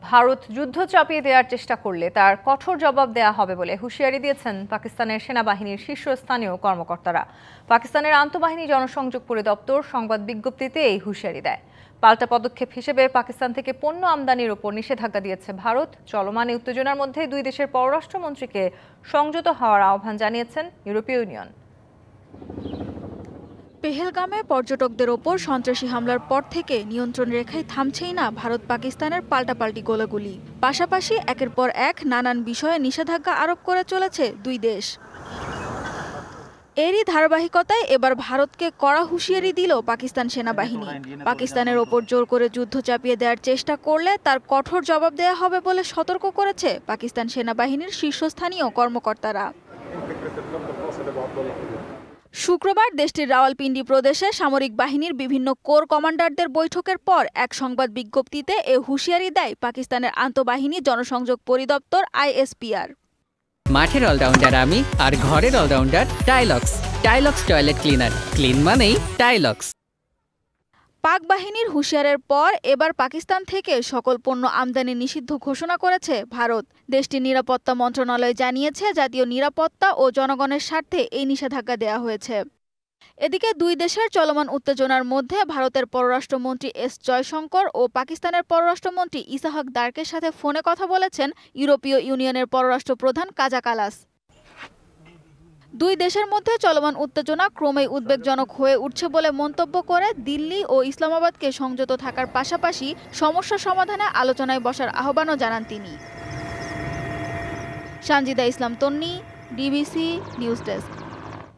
ভারত যুদ্ধ চাপিয়ে দেওয়ার চেষ্টা করলে তার কঠোর জবাব দেয়া হবে বলে হুঁশিয়ারি দিয়েছেন পাকিস্তানের সেনাবাহিনীর শীর্ষস্থানীয় কর্মকর্তারা। পাকিস্তানের আন্তঃবাহিনী জনসংযোগ পরিদপ্তর সংবাদ বিজ্ঞপ্তিতে এই হুঁশিয়ারি দেয়। পাল্টা পদক্ষেপ হিসেবে পাকিস্তান থেকে পণ্য আমদানির ওপর নিষেধাজ্ঞা দিয়েছে ভারত। চলমান এই উত্তেজনার মধ্যে দুই দেশের পররাষ্ট্রমন্ত্রীকে সংযত হওয়ার আহ্বান জানিয়েছেন ইউরোপীয় ইউনিয়ন। পেহেলগামে পর্যটকদের ওপর সন্ত্রাসী হামলার পর থেকে নিয়ন্ত্রণ রেখায় থামছেই না ভারত পাকিস্তানের পাল্টাপাল্টি গোলাগুলি। পাশাপাশি একের পর এক নানান বিষয়ে নিষেধাজ্ঞা আরোপ করে চলেছে দুই দেশ। এরই ধারাবাহিকতায় এবার ভারতকে কড়া হুঁশিয়ারি দিল পাকিস্তান সেনাবাহিনী। পাকিস্তানের ওপর জোর করে যুদ্ধ চাপিয়ে দেওয়ার চেষ্টা করলে তার কঠোর জবাব দেওয়া হবে বলে সতর্ক করেছে পাকিস্তান সেনাবাহিনীর শীর্ষস্থানীয় কর্মকর্তারা। শুক্রবার দেশটির রাওয়ালপিন্ডি প্রদেশে সামরিক বাহিনীর বিভিন্ন কোর কমান্ডারদের বৈঠকের পর এক সংবাদ বিজ্ঞপ্তিতে এ হুঁশিয়ারি দেয় পাকিস্তানের আন্তঃবাহিনী জনসংযোগ পরিদপ্তর ISPR। মাঠের অলরাউন্ডার আমি, আর ঘরের all rounder Tilex. Tilex toilet cleaner, clean মানেই টাইলক্স। পাক বাহিনীর হুঁশিয়ারের পর এবার পাকিস্তান থেকে সকল পণ্য আমদানি নিষিদ্ধ ঘোষণা করেছে ভারত। দেশটির নিরাপত্তা মন্ত্রণালয় জানিয়েছে, জাতীয় নিরাপত্তা ও জনগণের স্বার্থে এই নিষেধাজ্ঞা দেওয়া হয়েছে। এদিকে দুই দেশের চলমান উত্তেজনার মধ্যে ভারতের পররাষ্ট্রমন্ত্রী S জয়শঙ্কর ও পাকিস্তানের পররাষ্ট্রমন্ত্রী ইসাহাক দারকের সাথে ফোনে কথা বলেছেন ইউরোপীয় ইউনিয়নের পররাষ্ট্র প্রধান কাজা কালাস। দুই দেশের মধ্যে চলমান উত্তেজনা ক্রমেই উদ্বেগজনক হয়ে উঠছে বলে মন্তব্য করে দিল্লি ও ইসলামাবাদকে সংযত থাকার পাশাপাশি সমস্যা সমাধানে আলোচনায় বসার আহ্বানও জানান তিনি। সানজিদা ইসলাম তন্নি, DBC নিউজ ডেস্ক।